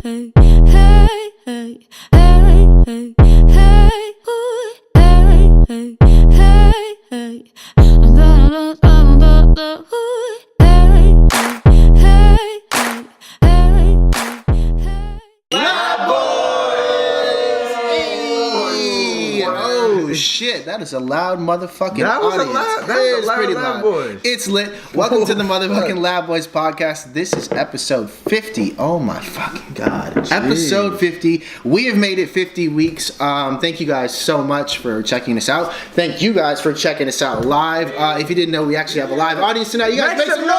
hey, hey, hey, hey, hey, hey, ooh, hey, hey, hey, hey. I'm the ooh, hey, hey, hey, hey, hey, hey. Lab Boys! Hey! Oh shit, that is a loud motherfucking audience. That was a loud pretty Lab Boys. It's lit. Welcome to the motherfucking Lab Boys podcast. This is episode 50. Oh my fucking god. Jeez. Episode 50. We have made it 50 weeks. Thank you guys so much for checking us out. Thank you guys for checking us out live. If you didn't know, we actually have a live audience tonight. You guys make some noise!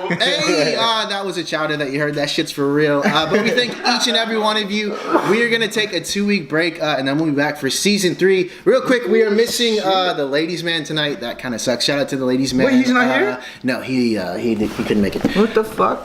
Hey, that was a chowder that you heard. That shit's for real. But we thank each and every one of you. We are going to take a 2-week break, and then we'll be back for season 3. Real quick, we are missing the ladies' man tonight. That kind of sucks. Shout out to the ladies' man. Wait, he's not here? No, he couldn't make it. What the fuck?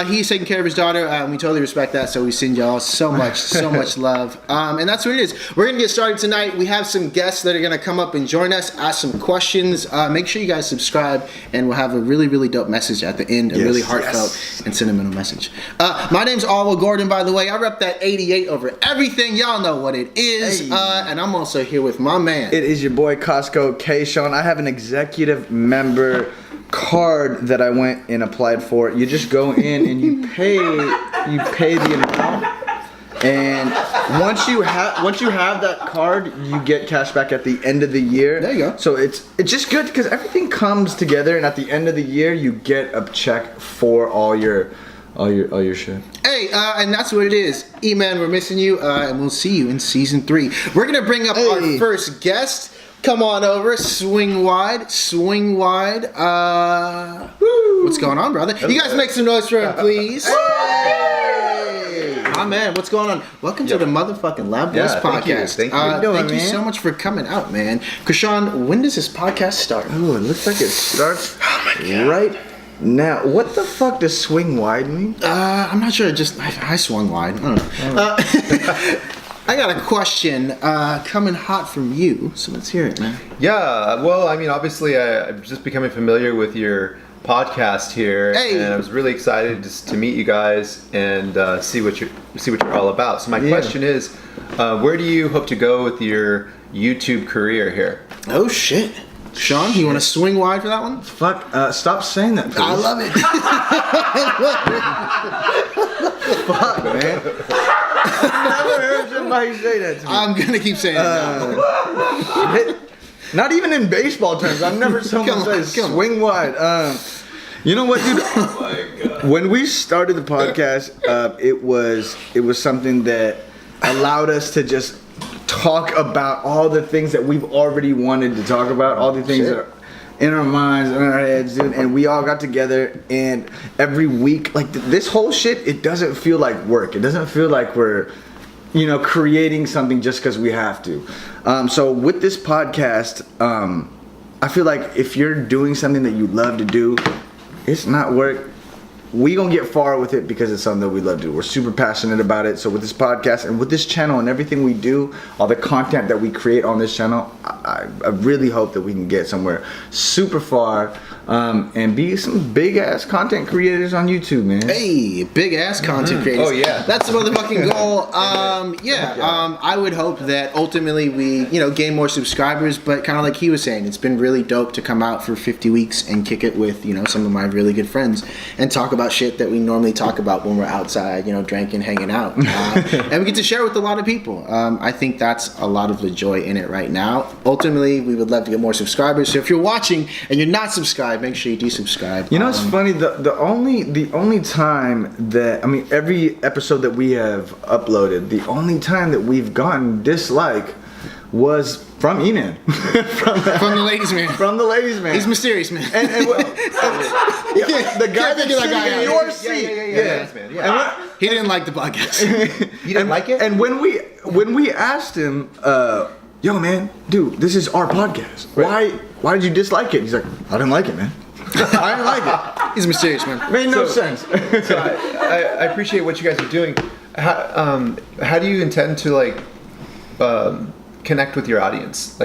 He's taking care of his daughter. We totally respect that. So we send y'all so much love. And that's what it is. We're going to get started tonight. We have some guests that are going to come up and join us, ask some questions. Make sure you guys subscribe, and we'll have a really, really dope message at the end, a really heartfelt and sentimental message. My name's Alwa Gordon, by the way. I rep that 88 over everything. Y'all know what it is. Hey. And I'm also here with my man. It is your boy Costco K. Sean. I have an executive member card that I went and applied for. You just go in and you pay the amount. And once you have that card, you get cash back at the end of the year. There you go. So it's just good because everything comes together, and at the end of the year, you get a check for all your shit. Hey, and that's what it is. E-Man, we're missing you, and we'll see you in season 3. We're gonna bring up our first guest. Come on over, swing wide. What's going on, brother? You guys make some noise for him, please. My man, what's going on? Welcome to the motherfucking Lab Boys podcast. Thank you. Thank you so much for coming out, man. Krishan, when does this podcast start? Oh, it looks like it starts right now. What the fuck does swing wide mean? I'm not sure. Just I swung wide. I don't know. I got a question coming hot from you, so let's hear it, man. Yeah, well, I mean, obviously, I'm just becoming familiar with your podcast here, and I was really excited just to meet you guys and see what you're all about. So my question is, where do you hope to go with your YouTube career here? Oh shit, Sean, you want to swing wide for that one? Fuck, stop saying that, please. I love it. Fuck, man. I've never heard somebody say that to me. I'm gonna keep saying it now. Not even in baseball terms. I've never someone say swing wide. You know what, dude? Oh my God. When we started the podcast, it was something that allowed us to just talk about all the things that we've already wanted to talk about, all the things that are in our minds, in our heads, dude. And we all got together, and every week, like this whole shit, it doesn't feel like work. It doesn't feel like we're creating something just because we have to. So with this podcast, I feel like if you're doing something that you love to do, it's not work. We gonna get far with it because it's something that we love to do. We're super passionate about it. So with this podcast and with this channel and everything we do, all the content that we create on this channel, I really hope that we can get somewhere super far and be some big ass content creators on YouTube, man. Hey, big ass content creators. Oh yeah, that's the motherfucking goal. I would hope that ultimately we gain more subscribers. But kind of like he was saying, it's been really dope to come out for 50 weeks and kick it with some of my really good friends and talk about shit that we normally talk about when we're outside, drinking, hanging out, and we get to share with a lot of people. I think that's a lot of the joy in it right now. Ultimately, we would love to get more subscribers. So if you're watching and you're not subscribed, make sure you do subscribe. It's funny. The only time that every episode that we have uploaded, the only time that we've gotten dislike was from E-Man. from the ladies man. From the ladies man. He's mysterious, man. And the guy that's sitting in your seat. Yeah. He didn't like the podcast. You didn't like it? And when we asked him, yo man, dude, this is our podcast. Right. Why did you dislike it? He's like, I didn't like it, man. I didn't like it. He's mysterious, man. Made no sense. So I appreciate what you guys are doing. How do you intend to connect with your audience?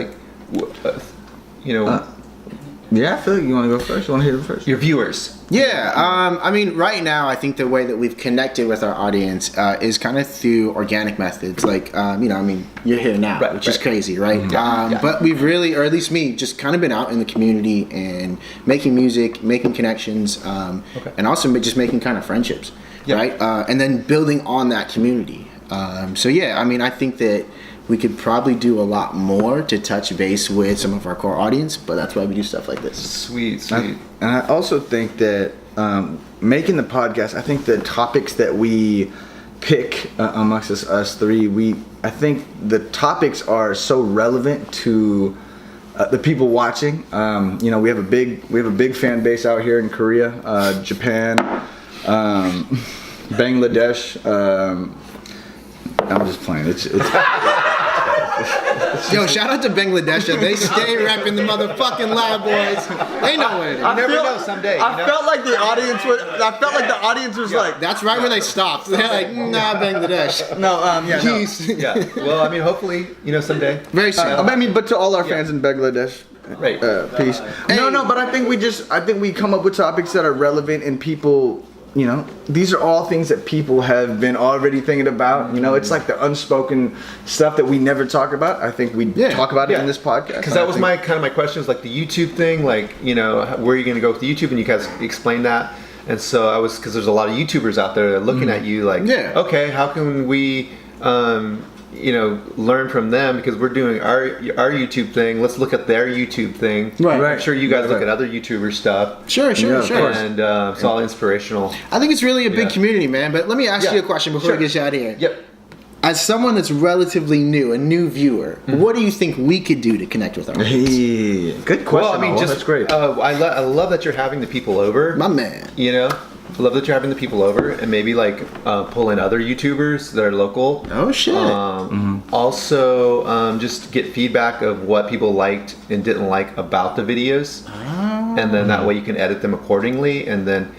Yeah, I feel like you want to go first. You want to hit it first? Your viewers. Yeah, I mean, right now, I think the way that we've connected with our audience is kind of through organic methods. Like, you're here now, which is crazy, right? Mm-hmm. But we've really, or at least me, just kind of been out in the community and making music, making connections, and also just making kind of friendships, right? And then building on that community. I think that we could probably do a lot more to touch base with some of our core audience, but that's why we do stuff like this. Sweet. And I also think that making the podcast, I think the topics that we pick amongst us three, I think the topics are so relevant to the people watching. We have a big fan base out here in Korea, Japan, Bangladesh. I'm just playing. It's Yo, shout out to Bangladesh. They stay repping the motherfucking Loud Boys. They know what it is. You never know someday. I felt like the audience was like. That's right where they stopped. They're like, nah, Bangladesh. No, Peace. Yeah. Well, I mean, hopefully, someday. Very soon. But to all our fans in Bangladesh, Right. Peace. No, but I think we come up with topics that are relevant and people. These are all things that people have been already thinking about. It's like the unspoken stuff that we never talk about. I think we talk about it in this podcast. Because that was my question is like the YouTube thing, like, where are you going to go with the YouTube? And you guys explained that. And so because there's a lot of YouTubers out there looking at you like, okay, how can we, learn from them, because we're doing our YouTube thing. Let's look at their YouTube thing. Right. I'm sure you guys look at other YouTuber stuff. Sure. And it's all inspirational. I think it's really a big community, man. But let me ask you a question before we get you out of here. Yep. As someone that's relatively new, a new viewer, what do you think we could do to connect with our audience? Hey, good question. Well, I mean, that's great. I love that you're having the people over. My man. I love that you're having the people over, and maybe like pull in other YouTubers that are local. Oh shit. Also, just get feedback of what people liked and didn't like about the videos, and then that way you can edit them accordingly, and then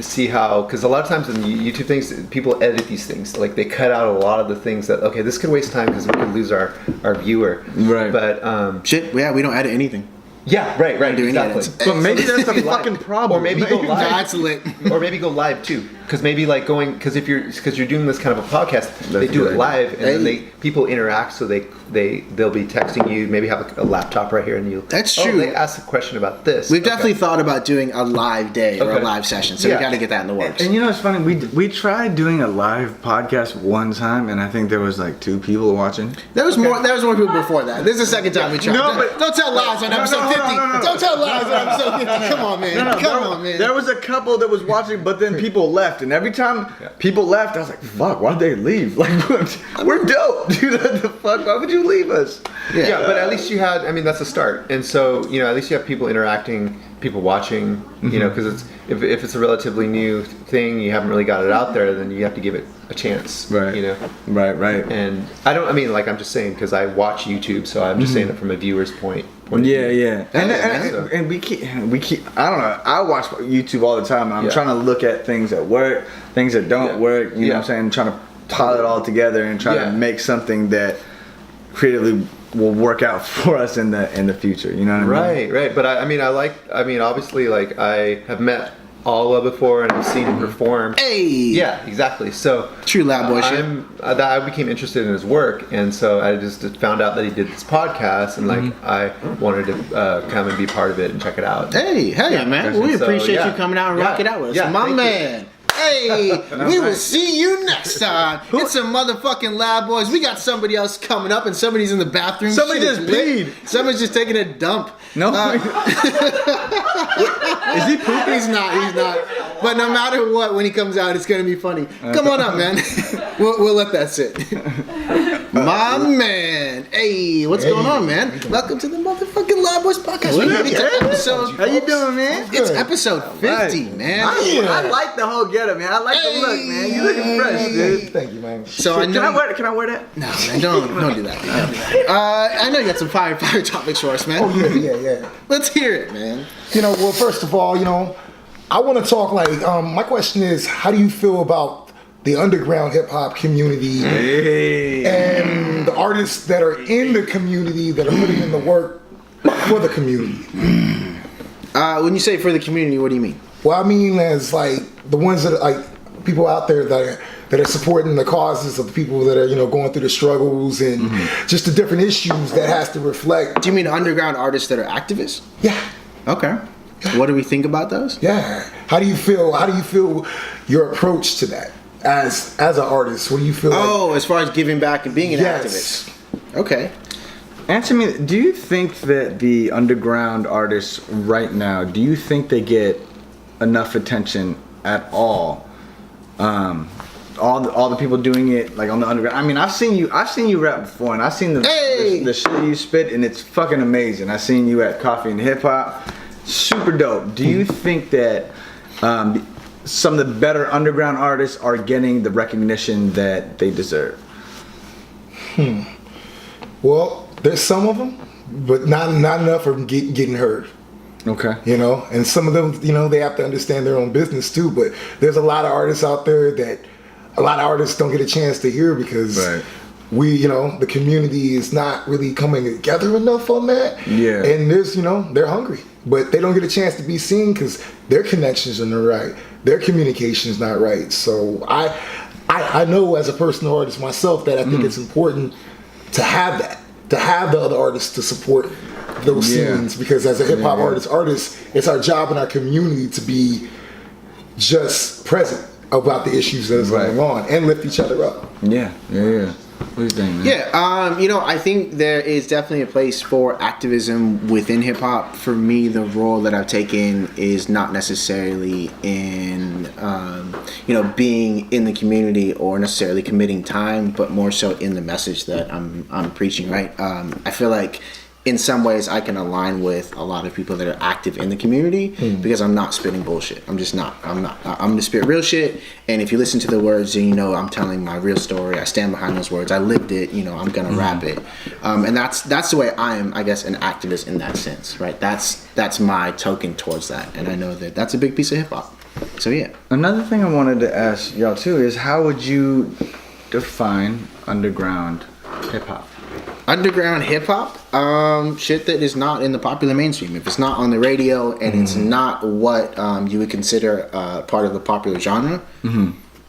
see how, because a lot of times in YouTube things, people edit these things, like they cut out a lot of the things that, okay, this could waste time because we could lose our viewer. Right. But we don't edit anything. Yeah, right, exactly. But maybe that's a fucking problem. Or maybe go live. That's lit. Or maybe go live too, because maybe like because you're doing this kind of a podcast, they do it live, and then people interact, so they'll be texting you, maybe have a laptop right here, and you. That's true. They ask a question about this. We've definitely thought about doing a live day or a live session, so we got to get that in the works. And it's funny, we tried doing a live podcast one time, and I think there was like 2 people watching. There was more people before that. This is the second time we tried. No, but don't tell lies on episode 50. Don't tell lies on episode 50. Come on, man. Come on, man. There was a couple that was watching, but then people left, and every time people left, I was like, "Fuck, why'd they leave? Like, we're dope, dude. What the fuck? Why would you leave us?" Yeah, but at least you had. I mean, that's a start, and so at least you have people interacting, people watching. Because it's if it's a relatively new thing, you haven't really got it out there, then you have to give it a chance. Right. Right. And I'm just saying, because I watch YouTube, so I'm just saying it from a viewer's point. Yeah. And we keep. I don't know. I watch YouTube all the time. And I'm trying to look at things that work, things that don't work. You know what I'm saying? Trying to pile it all together and try to make something that creatively will work out for us in the future. You know what I mean? Right. But obviously, like, I have met Alwa before and I've seen him perform. Hey. Yeah, exactly. So true Loud Boy shit. I became interested in his work, and so I just found out that he did this podcast, and like I wanted to come and be part of it and check it out. Hey, man. Well, we appreciate you coming out and rock it out with us. Yeah, My man. You. Hey, we will see you next time. It's some motherfucking Loud Boys. We got somebody else coming up, and somebody's in the bathroom. Somebody just peed. Somebody's just taking a dump. No. Is he pooping? He's not. But no matter what, when he comes out, it's gonna be funny. Come on up, man. We'll let that sit. My man. Hey, what's going on, man? Welcome to the motherfucking Loud Boys podcast. How you doing, man? It's episode 50, man. I like the whole getup, man. I like the look, man. You looking fresh, dude. Thank you, man. So Can I wear that? No, man, don't do that. I know you got some fire topics for us, man. Oh, yeah. Let's hear it, man. Well, first of all, I want to talk my question is, how do you feel about the underground hip hop community and the artists that are in the community that are putting in the work for the community? When you say for the community, what do you mean? Well, I mean as like the ones that are like people out there that are supporting the causes of the people that are going through the struggles and just the different issues that has to reflect. Do you mean underground artists that are activists? Yeah. Okay. What do we think about those? Yeah. How do you feel your approach to that as an artist? What do you feel? Oh, as far as giving back and being an Yes. activist. Okay. Answer me, do you think that the underground artists right now, do you think they get enough attention at all? All the people doing it like on the underground. I mean, I've seen you rap before, and I've seen the shit you spit, and it's fucking amazing. I've seen you at Coffee and Hip Hop, super dope. Do you think that some of the better underground artists are getting the recognition that they deserve? Well, there's some of them, but not enough of them getting heard. Okay. And some of them, they have to understand their own business too. But there's a lot of artists out there that a lot of artists don't get a chance to hear because we, the community is not really coming together enough on that. Yeah. And there's, they're hungry, but they don't get a chance to be seen because their connections are not right. Their communication is not right. So I know as a personal artist myself that I think it's important to have that, to have the other artists to support those scenes, because as a hip hop artist, it's our job in our community to be just present about the issues that is going on and lift each other up. Yeah. What do you think, man? Yeah, I think there is definitely a place for activism within hip hop. For me, the role that I've taken is not necessarily in, being in the community or necessarily committing time, but more so in the message that I'm preaching. Right? I feel like in some ways I can align with a lot of people that are active in the community because I'm not spitting bullshit. I'm just not. I'm gonna spit real shit. And if you listen to the words, then I'm telling my real story. I stand behind those words. I lived it. I'm gonna rap it. And that's the way I am, I guess, an activist in that sense, right? That's my token towards that. And I know that that's a big piece of hip hop. So yeah. Another thing I wanted to ask y'all too is how would you define underground hip hop? Underground hip hop, shit that is not in the popular mainstream. If it's not on the radio and it's not what you would consider part of the popular genre,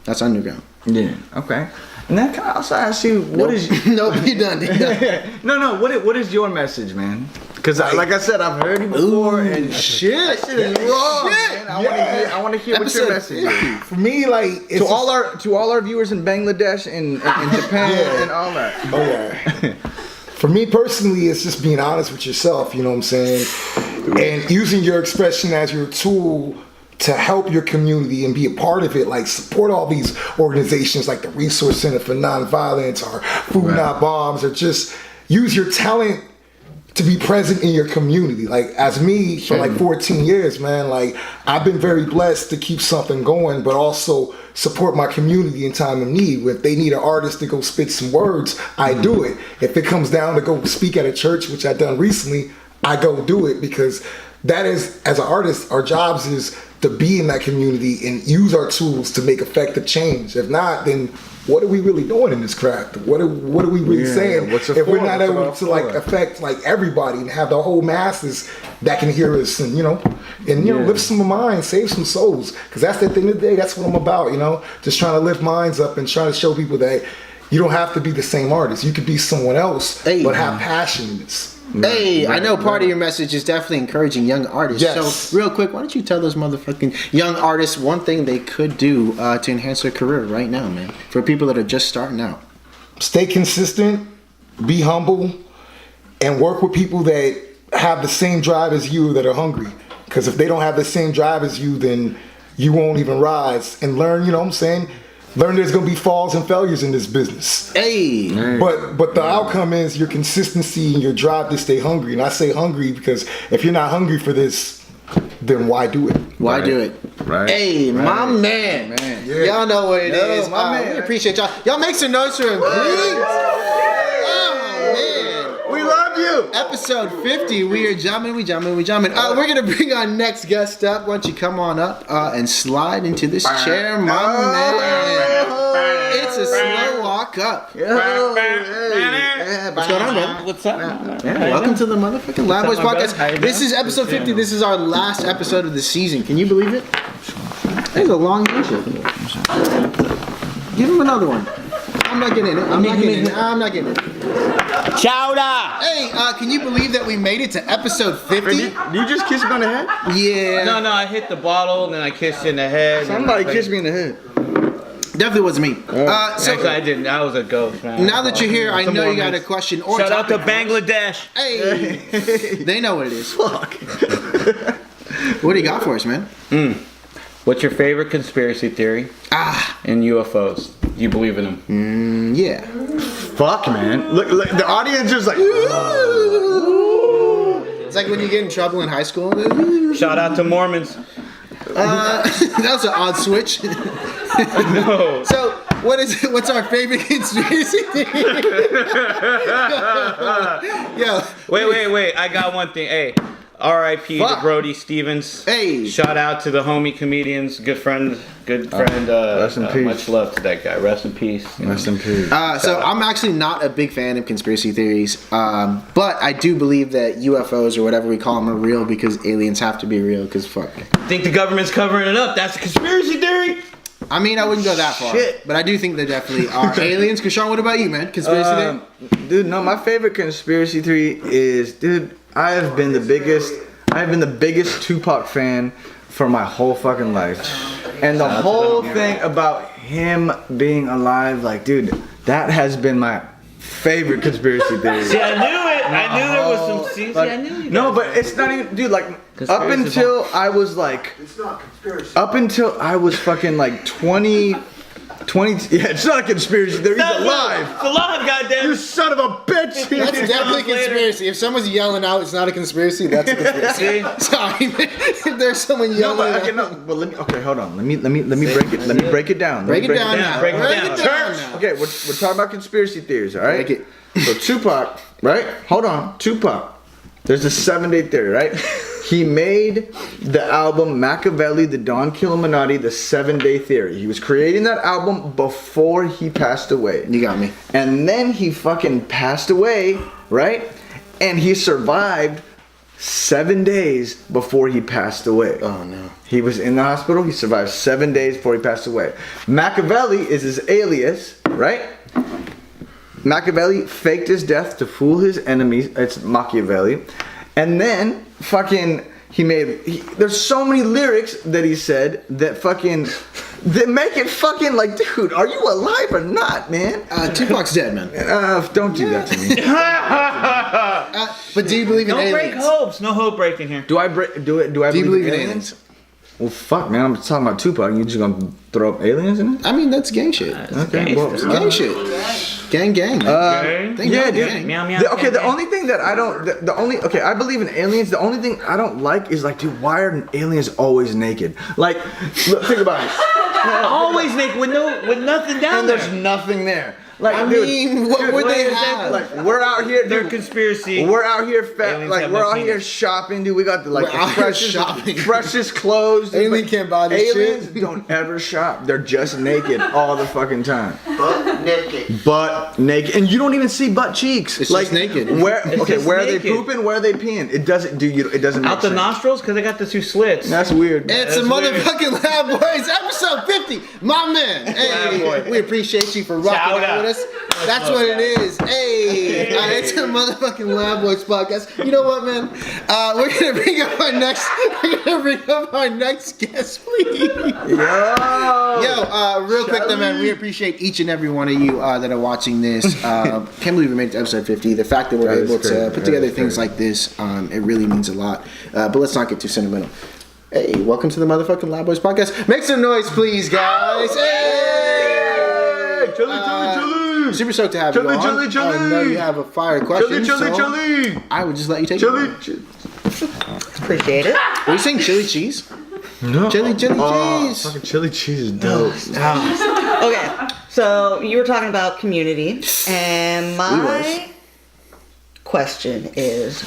that's underground. Yeah. Okay. And then can I also ask you, what is? Nope, you done. No. What is your message, man? Because like I said, I've heard you before, and shit. That shit is raw, man. I want to hear what your message is. For me, like it's to all our viewers in Bangladesh and Japan and all that. Oh yeah. For me personally, it's just being honest with yourself, you know what I'm saying? And using your expression as your tool to help your community and be a part of it, like support all these organizations like the Resource Center for Nonviolence or Food Not Bombs, or just use your talent to be present in your community. Like as me for like 14 years, man, like I've been very blessed to keep something going, but also support my community in time of need. If they need an artist to go spit some words, I do it. If it comes down to go speak at a church, which I've done recently, I go do it, because that is, as an artist, our jobs is to be in that community and use our tools to make effective change. If not, then what are we really doing in this craft? What are we really saying if we're not able to like affect like everybody and have the whole masses that can hear us and lift some minds, save some souls? Because that's at the end of the day, that's what I'm about. Just trying to lift minds up and trying to show people that you don't have to be the same artist. You could be someone else, but have passion in this. I know part of your message is definitely encouraging young artists. Yes. So real quick, why don't you tell those motherfucking young artists one thing they could do to enhance their career right now, man? For people that are just starting out. Stay consistent, be humble, and work with people that have the same drive as you, that are hungry. Because if they don't have the same drive as you, then you won't even rise. And learn, learn there's going to be falls and failures in this business. But the outcome is your consistency and your drive to stay hungry. And I say hungry because if you're not hungry for this, then why do it? Why do it? Right. My man. Yeah. Y'all know what it is. My man. We appreciate y'all. Y'all make some notes for him, please. Oh, man. We love you. Episode 50. We are jamming. We're going to bring our next guest up. Why don't you come on up and slide into this chair, my man. It's a slow walk up. Yo, hey. What's going on, brother? What's up? Yeah, welcome to the motherfucking Lab Boys up, my brother? How podcast. you This doing? is episode 50. This is our last episode of the season. Can you believe it? There's a long handshake. Give him another one. I'm not getting it. I'm not getting it. Chowder! Hey, can you believe that we made it to episode 50? Did you just kiss me on the head? Yeah. No, I hit the bottle and then I kissed you in the head. Somebody kissed me in the head. Definitely wasn't me. So Actually, I didn't. I was a ghost, man. now that you're here, I know you got a question or Shout out to topic for us. Bangladesh. Hey, they know what it is. Fuck. What do you got for us, man? What's your favorite conspiracy theory in UFOs? Do you believe in them? Yeah. Fuck, man. Look, the audience is like. It's like when you get in trouble in high school. Shout out to Mormons. That was an odd switch. No. So, what's our favorite conspiracy theory? Yo. Wait. I got one thing. Hey, R.I.P. to Fuck. Brody Stevens. Hey. Shout out to the homie comedians. Good friend. Rest in peace. Much love to that guy. Rest in peace. Rest in peace. So I'm actually not a big fan of conspiracy theories, but I do believe that UFOs or whatever we call them are real because aliens have to be real. Because fuck. Think the government's covering it up. That's a conspiracy theory. I mean, I wouldn't go that far, Shit. but I do think there definitely are aliens. Kashawn, what about you, man? Conspiracy theory? Dude, no, my favorite conspiracy theory is, dude, I have been the biggest Tupac fan for my whole fucking life. And the whole thing about him being alive, like, dude, that has been my favorite conspiracy theory. See, I knew it. I knew there was some. See, Like, I knew you. no, but it's not even, dude, like, up Conspiracy until I was like, It's not conspiracy. up until I was fucking like 20, yeah, it's not a conspiracy theory, he's alive. It's alive, goddamn. You son of a bitch. That's definitely a conspiracy. If someone's yelling out, it's not a conspiracy. That's a conspiracy. Sorry, man. If there's someone No, yelling but out, okay, no, but let me. Okay, hold on. Let me break it. Let me break it down. break it down now. break it Break down. it down now. Okay, we're talking about conspiracy theories, all right? Break it. So Tupac, right? Hold on, Tupac. There's a 7-day theory, right? He made the album Machiavelli, the Don Illuminati, the 7-day theory. He was creating that album before he passed away. You got me. And then he fucking passed away, right? And he survived 7 days before he passed away. Oh no. He was in the hospital. He survived 7 days before he passed away. Machiavelli is his alias, right? Machiavelli faked his death to fool his enemies. It's Machiavelli. And then fucking there's so many lyrics that he said that fucking that make it fucking like, dude, are you alive or not, man? Tupac's dead, man. Don't do that to me. But do you believe in Don't break aliens? hopes. No hope breaking here. Do I believe in aliens? Well, fuck, man. I'm talking about Tupac. You just gonna throw up aliens in it? I mean, that's gang shit. Okay, well, It's gang shit. Gang, man. Thank yeah, you, dude. gang. Meow, meow, Okay, the meow, only thing that I don't, I believe in aliens. The only thing I don't like is like, dude, why are aliens always naked? Like, look, think about it. Always naked with nothing down And there. there's nothing there. Like, I dude, mean, what would they have? like, we're out here, They're dude. conspiracy. We're out here, Aliens like have we're no out here penis. shopping, dude. We got the like We're the out here freshest, shopping. freshest clothes. dude, Alien but can't buy this aliens shit. don't ever shop. They're just naked all the fucking time. Butt naked, and you don't even see butt cheeks. It's like just naked. Where? It's Okay, just where are they naked. pooping? Where are they peeing? It doesn't do you. It doesn't make Out the sense. nostrils because they got the two slits. That's weird. It's a That's weird. motherfucking Lab Boys, episode 50. My man. Lab Hey, Boy. we appreciate you for rocking Shout out out. with us. That's what it is. Hey, it's a motherfucking Lab Boys podcast. You know what, man? We're gonna bring up our next guest, please. Yo, real quick though, man, we appreciate each and every one of you that are watching this. Can't believe we made it to episode 50. The fact that we're That is able to crazy. put That together is things crazy. like this, it really means a lot. But let's not get too sentimental. Hey, welcome to the motherfucking Lab Boys podcast. Make some noise, please, guys. Hey! Chili. Super stoked to have Chili, you on. chili, chili. I know you have a fire question. Chili. I would just let you take it. Appreciate it. Were you saying chili cheese? No. Chili cheese. Fucking chili cheese is dope. Okay, so you were talking about community, and my question is,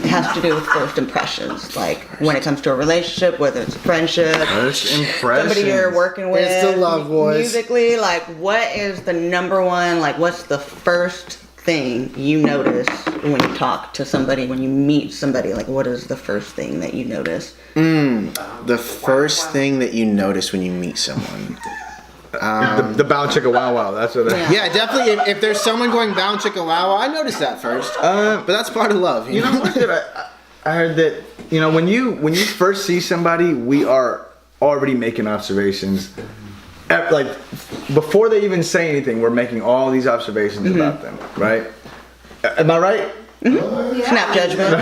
has to do with first impressions. Like when it comes to a relationship, whether it's a friendship, First impressions. somebody you're working with, It's the love voice. musically. Like, what is the number one? Like, what's the first thing you notice when you talk to somebody, when you meet somebody? Like, what is the first thing that you notice? The first thing that you notice when you meet someone. The bow chicka wow wow. That's what. Yeah, definitely. If there's someone going bound chicka wow, I noticed that first. But that's part of love. You know what? I heard that when you first see somebody, we are already making observations. Like before they even say anything, we're making all these observations about them, right? Am I right? Snap judgment.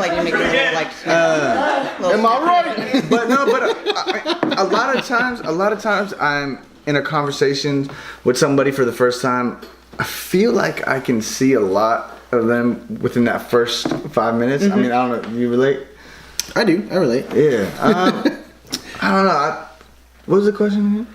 Like you make a little, like, Am I right? But no, a lot of times I'm in a conversation with somebody for the first time. I feel like I can see a lot of them within that first 5 minutes. I mean, I don't know. You relate? I do. I relate. Yeah. I don't know. What was the question again?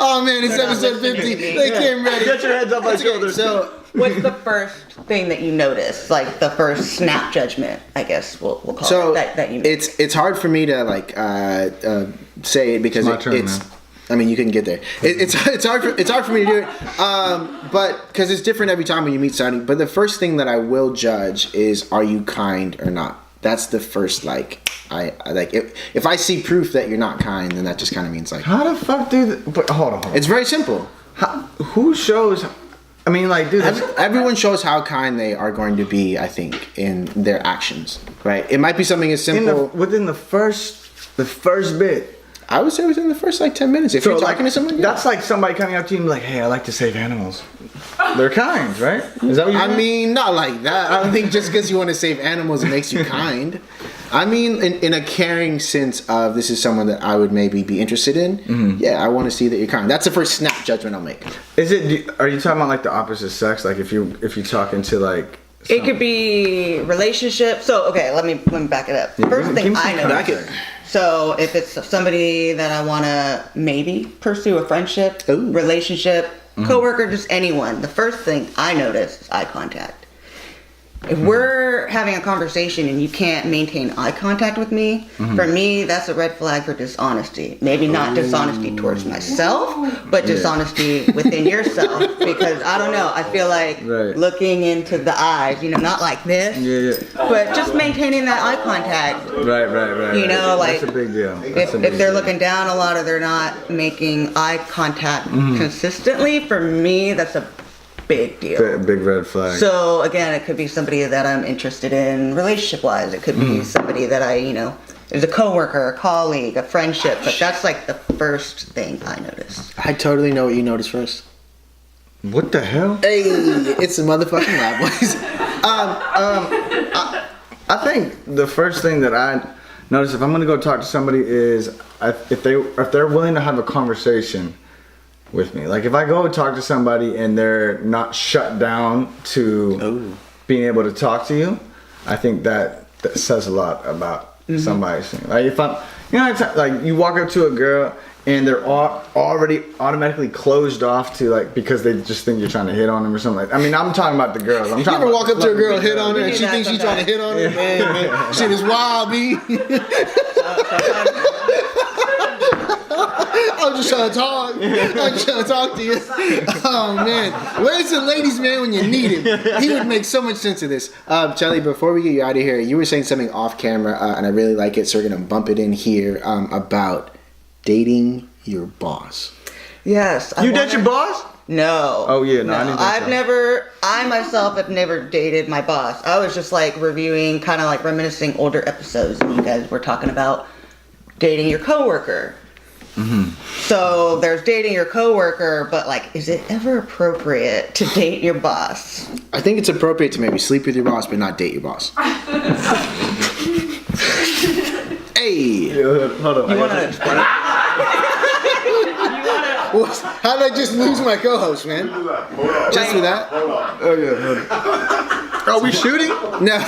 Oh man, it's episode 50. They came ready. Get your heads up my shoulders. So, what's the first thing that you notice? Like the first snap judgment, I guess we'll call it that you make. it's hard for me to say it because It's my turn, man. I mean, you can get there. It's hard for me to do it, but because it's different every time when you meet somebody. But the first thing that I will judge is, are you kind or not? That's the first if I see proof that you're not kind, then that just kind of means like. How the fuck but hold on. It's very simple. Who shows? I mean, like, dude. Everyone shows how kind they are going to be, I think, in their actions. Right? It might be something as simple. Within the first bit. I would say within the first 10 minutes. If you're talking to someone, that's like somebody coming up to you and be like, "Hey, I like to save animals." They're kind, right? Is that what you I mean, not like that. I don't think just because you want to save animals it makes you kind. I mean, in a caring sense of this is someone that I would maybe be interested in. Yeah, I want to see that you're kind. That's the first snap judgment I'll make. Are you talking about like the opposite sex? Like if you're talking to like. It could be relationship. So okay, let me back it up. First thing I notice. So if it's somebody that I want to maybe pursue a friendship, relationship, coworker, just anyone, the first thing I notice is eye contact. If we're having a conversation and you can't maintain eye contact with me, for me, that's a red flag for dishonesty. Maybe not dishonesty towards myself, but dishonesty within yourself. Because I don't know, I feel like looking into the eyes, not like this, but just maintaining that eye contact. Right. Like that's a big deal. If they're looking down a lot or they're not making eye contact consistently, for me, that's a big deal. Big red flag. So again, it could be somebody that I'm interested in relationship-wise. It could be somebody that I, is a coworker, a colleague, a friendship. But that's like the first thing I notice. I totally know what you noticed first. What the hell? Hey, it's the motherfucking Lab Boys. I think the first thing that I notice if I'm gonna go talk to somebody is if they're willing to have a conversation with me. Like if I go talk to somebody and they're not shut down to being able to talk to you, I think that says a lot about somebody's thing. Like if I'm, like you walk up to a girl and they're already automatically closed off to because they just think you're trying to hit on them or something like that. I mean, I'm talking about the girls. I'm You talking ever about walk up to a girl, hit on her, and she thinks she's trying to hit on her? Man, shit is wild, B. I'm just trying to talk. I'm just trying to talk to you. Oh man, where's the ladies' man when you need him? He would make so much sense of this. Charlie, before we get you out of here, you were saying something off camera, and I really like it, so we're gonna bump it in here about dating your boss. Yes. You date your boss? No. Oh yeah, no. I didn't think so. I myself have never dated my boss. I was just reviewing, kind of reminiscing older episodes, and you guys were talking about dating your coworker. So there's dating your coworker, but is it ever appropriate to date your boss? I think it's appropriate to maybe sleep with your boss, but not date your boss. Hey! Hold on. You want to explain? How did I just lose my co-host, man? Just for that? Oh yeah. Are we shooting? No.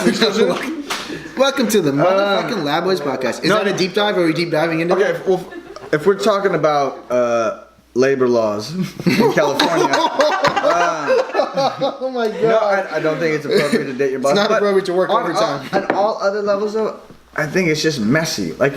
Welcome to the motherfucking Lab Boys podcast. Is that a deep dive? Or are we deep diving into Okay, well, if we're talking about labor laws in California, Oh my god. No, I don't think it's appropriate to date your boss. It's not but appropriate to work overtime. On all other levels, though, I think it's just messy. Like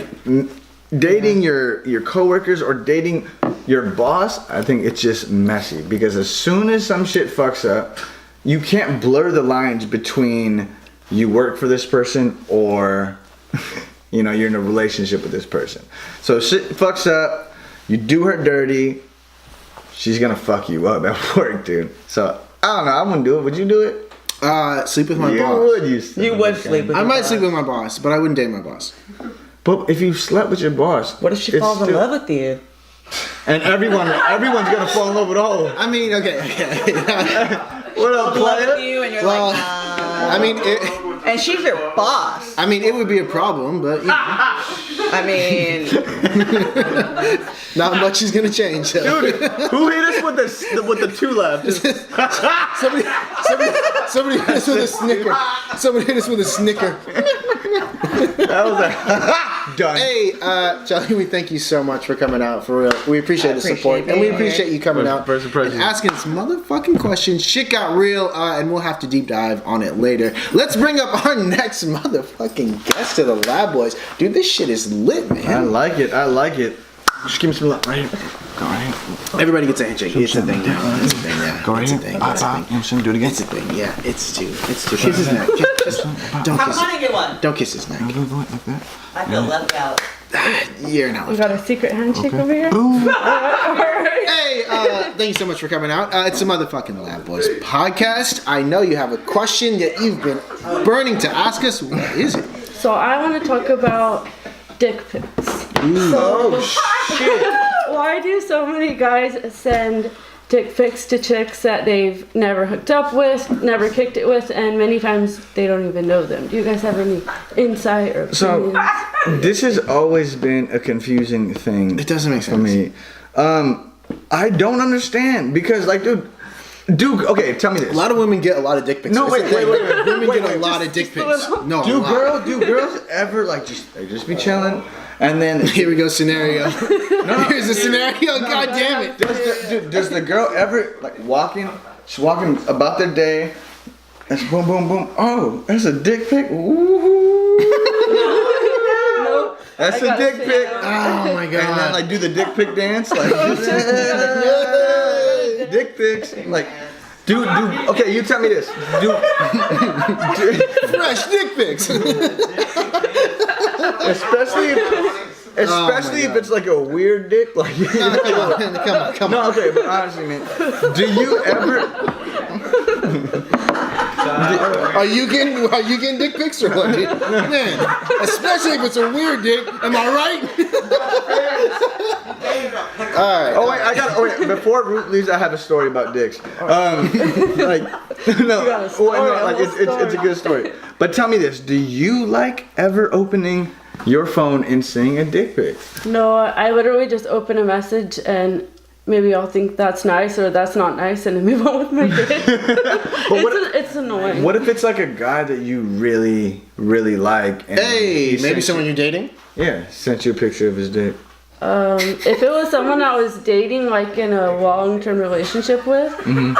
dating your coworkers or dating your boss, I think it's just messy because as soon as some shit fucks up, you can't blur the lines between you work for this person or you're in a relationship with this person. So shit fucks up, you do her dirty, she's gonna fuck you up at work, dude. So I don't know, I wouldn't do it. Would you do it? Sleep with my boss. You would sleep with I your might boss. sleep with my boss, but I wouldn't date my boss. But if you slept with your boss, What if she it's falls in still- love with you? And everyone's gonna fall in love with all. I mean, okay. What up, In love with player? you, and you're Well, like, I mean, and she's your boss. it would be a problem, but I mean, not much is gonna change. So. Dude, who hit us with the two left? Somebody hit us with a snicker. Somebody hit us with a snicker. That was done. Hey, Charlie, we thank you so much for coming out, for real. We appreciate the support, appreciate and we being appreciate you coming out First impression. and asking us motherfucking questions. Shit got real, and we'll have to deep dive on it later. Let's bring up our next motherfucking guest to the Lab Boys. Dude, this shit is lit, man. I like it. Just give me some love right here. Go right here. Everybody gets a handshake. It's a thing now. It's a thing now. Go right It's a here. thing. Bye, It's a bye. thing. Do it again. It's a thing. Yeah, it's two. Kiss his neck. Just don't how kiss can I it. get one? Don't kiss his neck. Go like that. I feel left out. You're not. We got a secret handshake over here. Hey, thank you so much for coming out. It's the motherfucking Lab Boys podcast. I know you have a question that you've been burning to ask us. What is it? So I want to talk about dick pics. Oh shit! Why do so many guys send dick pics to chicks that they've never hooked up with, never kicked it with, and many times they don't even know them? Do you guys have any insight or opinions? So this has always been a confusing thing. It doesn't make for sense. me. I don't understand because, like, dude. Okay, tell me this. A lot of women get a lot of dick pics. No, That's wait, the thing. wait, wait, wait. Women Wait, get a wait, lot of dick pics. No, a Do lot. girls ever like just be chilling and then Here we go, scenario. Here's the scenario. God damn it. does the girl ever like she's walking about their day, and it's boom boom boom. Oh, that's a dick pic. Ooh. Nope. That's I a gotta dick say pic. no. Oh my And then god. like do the dick pic dance, like dick pics, like. Do okay? You tell me this. Fresh dick pics. Especially if it's like a weird dick, like. Come on. No, okay, but honestly, man, do you ever? Are you getting dick pics or what, dude? Man, especially if it's a weird dick. Am I right? All right. Oh wait, before Root leaves, I have a story about dicks. Like, it's a good story. But tell me this: do you like ever opening your phone and seeing a dick pic? No, I literally just open a message and maybe I'll think that's nice or that's not nice and then move on with my day. It's annoying. What if it's like a guy that you really, really like? And Hey, he maybe sent someone you're dating? Yeah, sent you a picture of his dick. If it was someone I was dating, like in a long-term relationship with,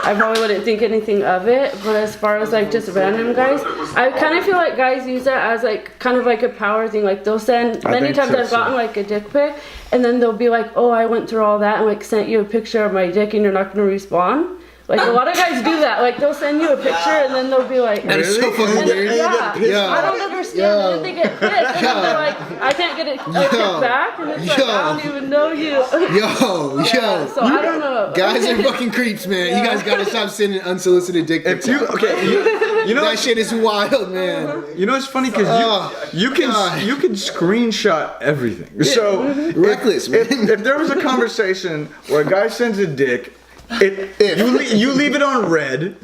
I probably wouldn't think anything of it. But as far as like just random guys, I kind of feel like guys use that as like kind of like a power thing. Like they'll send many think times so, I've gotten like a dick pic, and then they'll be like, "Oh, I went through all that and like sent you a picture of my dick, and you're not gonna respond." Like a lot of guys do that. Like they'll send you a picture and then they'll be like, That is so fucking and weird. yeah, Yo. I don't understand. And then they get pissed, and then they're like, I can't get it like, Yo. back, and it's like, Yo. I don't even know you. Yo. So I don't know. Guys are fucking creeps, man. You guys gotta stop sending unsolicited dick pics. If you you know That shit is wild, man. You know it's funny because you can screenshot everything. So Reckless, man. if there was a conversation where a guy sends a dick, you leave it on red,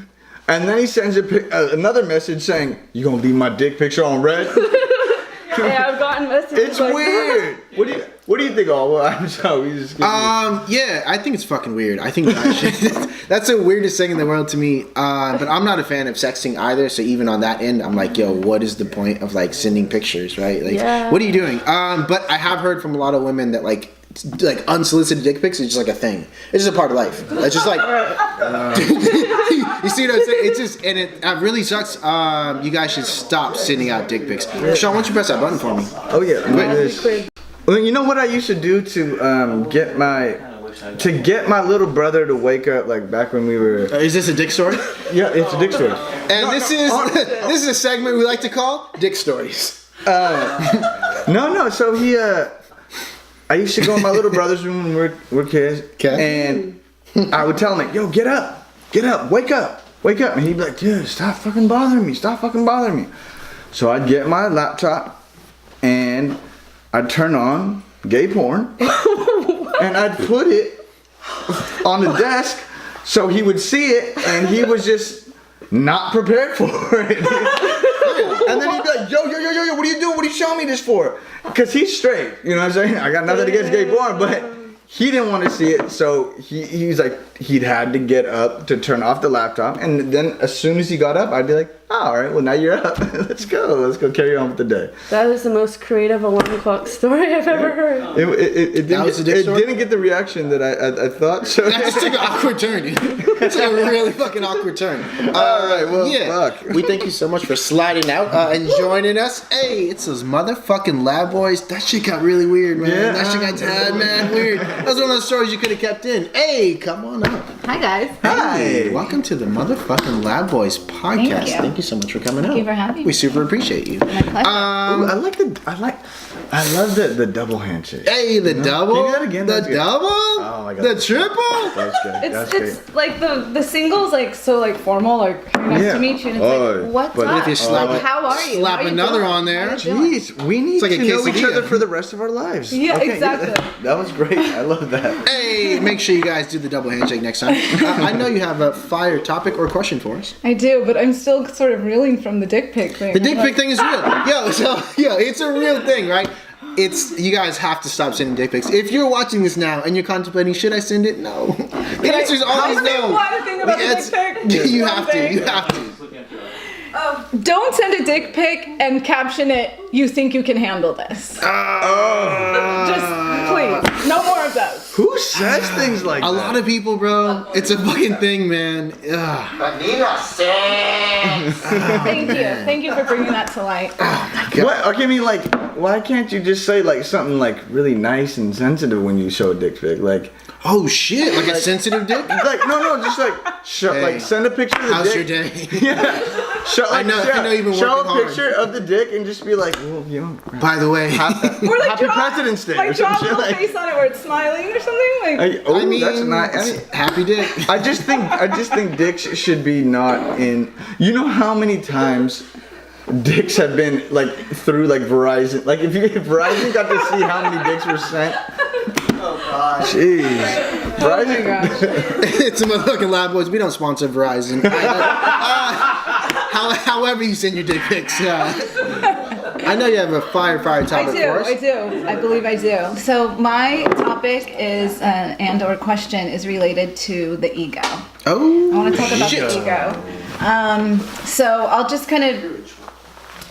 and then he sends another message saying, "You gonna leave my dick picture on red?" Hey, I've gotten messages. It's like weird. What do you think? Oh, well, I'm sorry. Yeah, I think it's fucking weird. I think that's the weirdest thing in the world to me. But I'm not a fan of sexting either. So even on that end, I'm like, yo, what is the point of like sending pictures, right? Like, what are you doing? But I have heard from a lot of women that like unsolicited dick pics is just like a thing. It's just a part of life. It's just like You see what I'm saying? It's just, and it really sucks. You guys should stop sending out dick pics. Sean, why don't you press that button for me? Oh yeah. Well, you know what I used to do to get my little brother to wake up, like back when we were. Is this a dick story? Yeah, it's a dick story. And this is a segment we like to call Dick Stories. No. So I used to go in my little brother's room when we're kids, and I would tell him like, "Yo, get up, wake up," and he'd be like, "Dude, stop fucking bothering me. So I'd get my laptop and I'd turn on gay porn, and I'd put it on the desk so he would see it, and he was just not prepared for it. And then he'd be like, yo, what are you doing? What are you showing me this for? Because he's straight, you know what I'm saying? I got nothing against gay porn, but he didn't want to see it, so he's like, he'd had to get up to turn off the laptop, and then as soon as he got up, I'd be like, oh, all right, well now you're up, let's go carry on with the day. That is the most creative alarm clock story I've ever heard. It didn't get the reaction that I thought. So that just took an awkward turn, dude. It took a really fucking awkward turn. All right, well, fuck. We thank you so much for sliding out and joining us. Hey, it's those motherfucking lab boys. That shit got really weird, man. Yeah, that shit got tad, man, weird. That was one of those stories you could have kept in. Hey, come on up. Hi, guys. Hey, welcome to the motherfucking Lab Boys podcast. Thank you so much for coming out. Thank you for having me. We super appreciate you. My pleasure. I love the double handshake. Hey, the double? Can you do that again? The double? Oh my god. The triple? That's good. It's like the singles like so like formal, like nice to meet you, and it's like what's but up? if you slap Like, how are you? slap How you another doing? on there. How you doing? Jeez, we need like to a know each quesadilla. other for the rest of our lives. Yeah, exactly. That was great. I love that. Hey, make sure you guys do the double handshake next time. I know you have a fire topic or question for us. I do, but I'm still sort of reeling from the dick pic thing. The dick pic thing is real. It's a real thing, right? You guys have to stop sending dick pics. If you're watching this now and you're contemplating, should I send it? No. The answer is always no. One thing about the dick pic. You have to. Don't send a dick pic and caption it, "You think you can handle this." Just please, no more of those. Who says things like that? A lot of people, bro. It's a fucking thing, man. Thank you for bringing that to light. What? Okay, I mean, like, why can't you just say like something like really nice and sensitive when you show a dick pic? Like, oh shit, like a sensitive dick? like no, just like like send a picture of the How's dick. your day? Yeah. I know you've been working hard. Show a picture of the dick and just be like, well, you know. By the way, Happy President's Day. Like or some draw a shit little like. face on it where it's smiling or something. Like I mean, that's not. happy dick. I just think dicks should be not in. You know how many times dicks have been like through like Verizon. Like if Verizon got to see how many dicks were sent. Oh god. Jeez. Verizon. Oh my gosh. It's a motherfucking Lab Boys. We don't sponsor Verizon. However you send your dick pics. I know you have a fire topic for us. I do. I believe I do. So my topic is, and/or question is related to the ego. Oh, I want to talk about shit. the ego. So I'll just kind of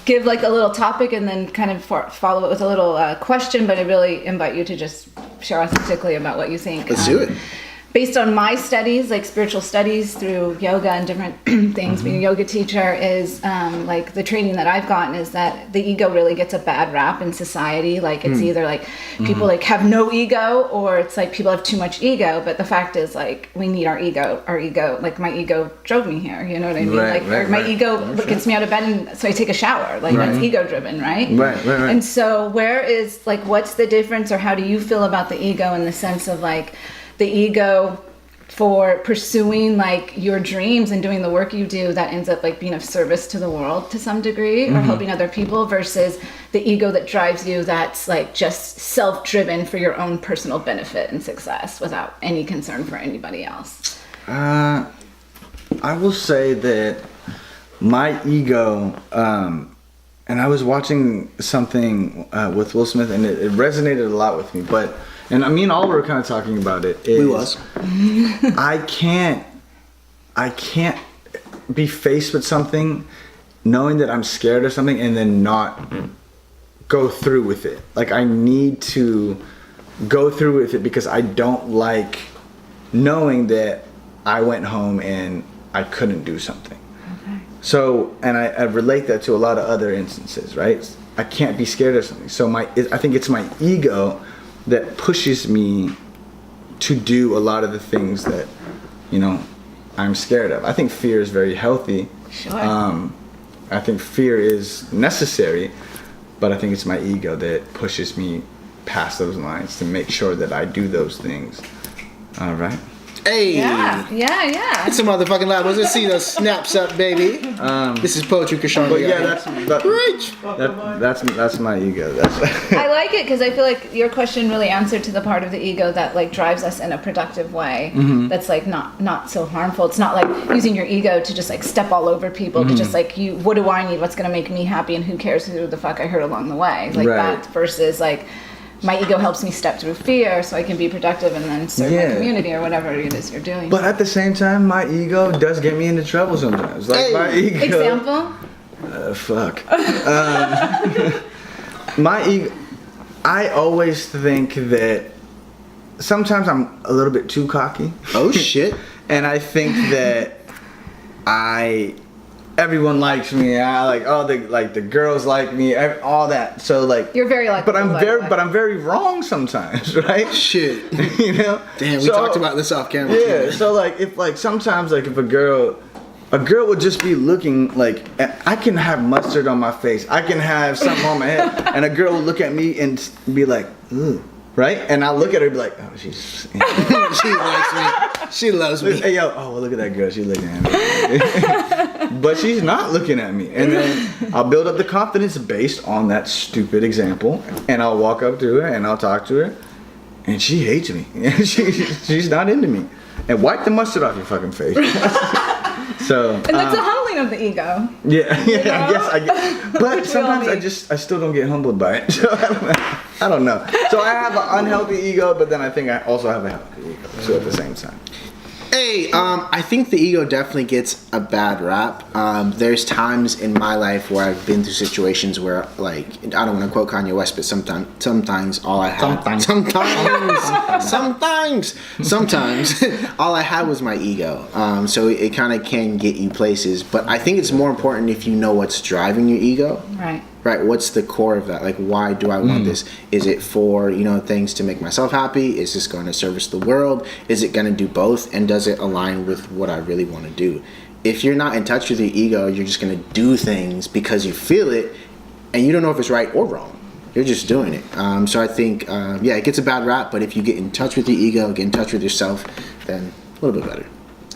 give like a little topic and then kind of follow it with a little question, but I really invite you to just share authentically about what you think. Let's do it. Based on my studies, like spiritual studies through yoga and different things, being a yoga teacher is like the training that I've gotten is that the ego really gets a bad rap in society. Like it's either like people like have no ego or it's like people have too much ego. But the fact is like we need our ego. Like my ego drove me here. You know what I mean? My ego gets me out of bed and so I take a shower. Like that's ego driven, right? Right. And so where is like what's the difference or how do you feel about the ego in the sense of like the ego for pursuing like your dreams and doing the work you do that ends up like being of service to the world to some degree or helping other people versus the ego that drives you that's like just self-driven for your own personal benefit and success without any concern for anybody else? I will say that my ego, and I was watching something with Will Smith and it resonated a lot with me, but and me and Oliver were kind of talking about it. I can't be faced with something knowing that I'm scared of something and then not go through with it. Like I need to go through with it because I don't like knowing that I went home and I couldn't do something. So, and I relate that to a lot of other instances, right? I can't be scared of something. So I think it's my ego that pushes me to do a lot of the things that, I'm scared of. I think fear is very healthy. Sure. I think fear is necessary, but I think it's my ego that pushes me past those lines to make sure that I do those things. All right. Hey. Yeah. It's a motherfucking loud. Let's see those snaps up, baby. This is Poetry Krishan. But yeah, that's my ego. I like it because I feel like your question really answered to the part of the ego that like drives us in a productive way. That's like not so harmful. It's not like using your ego to just like step all over people to just like what do I need? What's gonna make me happy? And who cares who the fuck I hurt along the way? Like that versus like. My ego helps me step through fear so I can be productive and then serve my community or whatever it is you're doing. But at the same time, my ego does get me into trouble sometimes. Like my ego. Example? Fuck. My ego. I always think that sometimes I'm a little bit too cocky. Oh shit. And I think that everyone likes me. I like all the girls like me. All that. So like you're very like. But I'm very wrong sometimes, right? Shit. Damn, we So, talked about this off camera. Yeah. Too. So like if sometimes like if a girl would just be looking like I can have mustard on my face. I can have something on my head, and a girl will look at me and be like, ooh. Right? And I'll look at her and be like, oh, she's... she likes me. She loves me. Hey, yo, oh, well, look at that girl. She's looking at me. But she's not looking at me. And then I'll build up the confidence based on that stupid example. And I'll walk up to her and I'll talk to her. And she hates me. She's not into me. And wipe the mustard off your fucking face. So, and that's a humbling of the ego. Yeah, I guess. But sometimes I still don't get humbled by it. So I don't know. So I have an unhealthy ego, but then I think I also have a healthy ego. So at the same time. Hey, I think the ego definitely gets a bad rap. There's times in my life where I've been through situations where, like, I don't want to quote Kanye West, but sometimes all I had, sometimes all I had was my ego. So it kind of can get you places. But I think it's more important if you know what's driving your ego. Right, what's the core of that? Like, why do I want this? Is it for, things to make myself happy? Is this going to service the world? Is it going to do both? And does it align with what I really want to do? If you're not in touch with your ego, you're just going to do things because you feel it, and you don't know if it's right or wrong. You're just doing it. So I think, it gets a bad rap, but if you get in touch with your ego, get in touch with yourself, then a little bit better.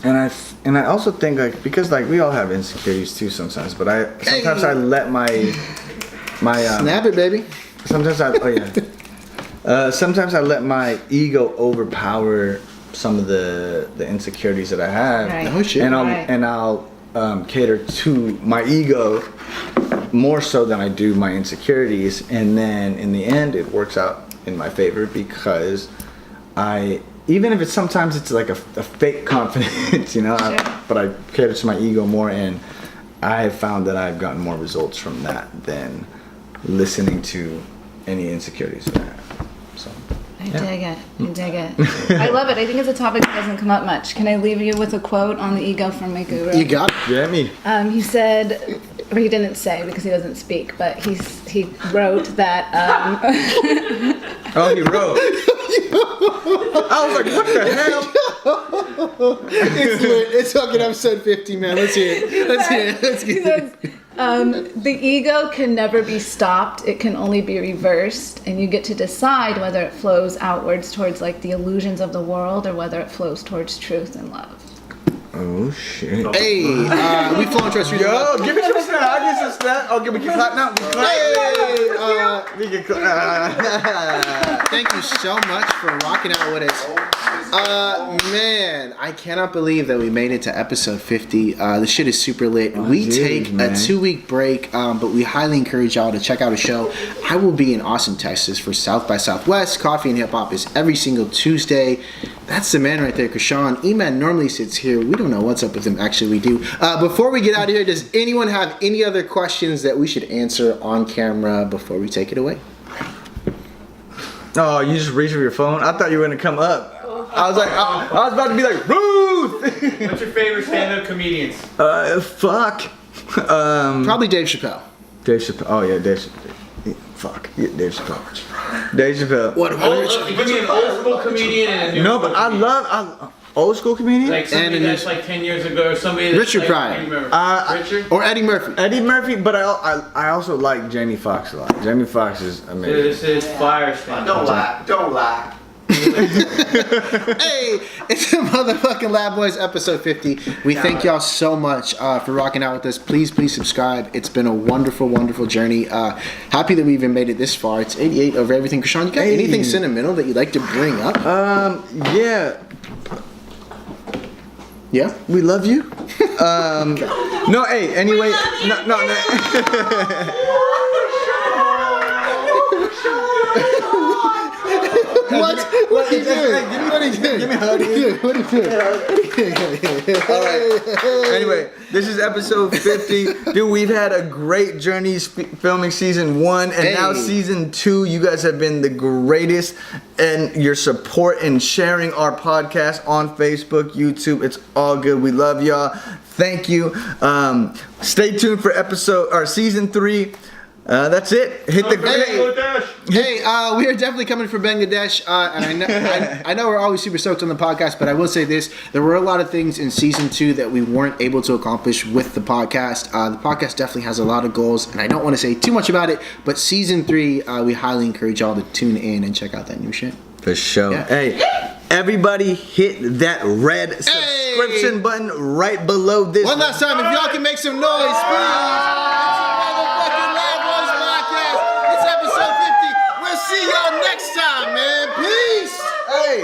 And I also think, like, because, like, we all have insecurities too sometimes, but I let my snap it, baby. Sometimes I let my ego overpower some of the insecurities that I have. Right. Oh shit. And I'll cater to my ego more so than I do my insecurities, and then in the end it works out in my favor because even if sometimes it's like a fake confidence, but I cater to my ego more, and I have found that I've gotten more results from that than listening to any insecurities that I have. So, I dig it. I love it. I think it's a topic that doesn't come up much. Can I leave you with a quote on the ego from my guru? You got it. Yeah, me. He said, or he didn't say because he doesn't speak, but he wrote that. Oh, he wrote. I was like, what the hell? It's lit. It's fucking episode 50, man. Let's hear it. Let's get it. The ego can never be stopped. It can only be reversed, and you get to decide whether it flows outwards towards like the illusions of the world or whether it flows towards truth and love. Oh shit! Hey, we flowing towards truth. Yo, give me some snap. I'll give some snap. Oh, we can clap now. We can clap. Thank you so much for rocking out with us. Man, I cannot believe that we made it to episode 50. The shit is super lit. We take a 2-week break, but we highly encourage y'all to check out a show. I will be in Austin, Texas for South by Southwest. Coffee and Hip Hop is every single Tuesday. That's the man right there, Krishan. E-Man normally sits here. We don't know what's up with him. Actually, we do. Before we get out of here, does anyone have any other questions that we should answer on camera before we take it away? Oh, you just reach for your phone? I thought you were going to come up. I was about to be like, Ruth! What's your favorite stand-up comedians? Fuck. Probably Dave Chappelle. Dave Chappelle. Oh yeah, Dave Chappelle. Fuck. Yeah, Dave Chappelle. Dave Chappelle. What? Give me an old school comedian and a new No, but I love old school comedian. like somebody that's like 10 years ago, or somebody that's Richard like, Pryor. Richard? Or Eddie Murphy. Eddie Murphy, but I also like Jamie Foxx a lot. Jamie Foxx is amazing. This is fire stand. Don't lie. Hey, it's the motherfucking Lab Boys episode 50. We thank y'all so much for rocking out with us. Please subscribe. It's been a wonderful, wonderful journey. Happy that we even made it this far. It's 88 over everything. Krishan, you got anything sentimental that you'd like to bring up? Yeah. Yeah? We love you. No, hey, anyway. No. What? What are you doing? What are you doing? Give me a hug. What are you doing? All right. Anyway, this is episode 50. Dude, we've had a great journey filming season 1 and now season 2. You guys have been the greatest, and your support and sharing our podcast on Facebook, YouTube. It's all good. We love y'all. Thank you. Stay tuned for season 3. That's it. Hit the Hey, we are definitely coming from Bangladesh, and I know we're always super stoked on the podcast, but I will say this: there were a lot of things in season 2 that we weren't able to accomplish with the podcast. The podcast definitely has a lot of goals, and I don't want to say too much about it. But season 3, we highly encourage y'all to tune in and check out that new shit. For sure. Yeah. Hey, everybody hit that red subscription button right below this. One last time, if y'all can make some noise, please. See y'all next time, man. Peace. Hey.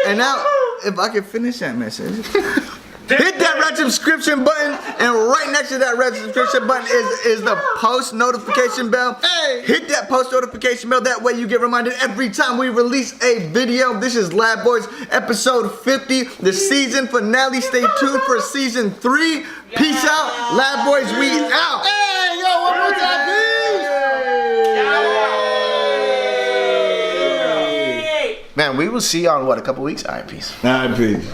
And now, if I can finish that message. Hit that red subscription button, and right next to that red subscription button is the post notification bell. Hey. Hit that post notification bell. That way you get reminded every time we release a video. This is Lab Boys episode 50, the season finale. Stay tuned for season 3. Peace out. Lab Boys, we out. Hey, yo, one more time, peace. Man, we will see y'all in a couple weeks. All right, peace. All right, peace.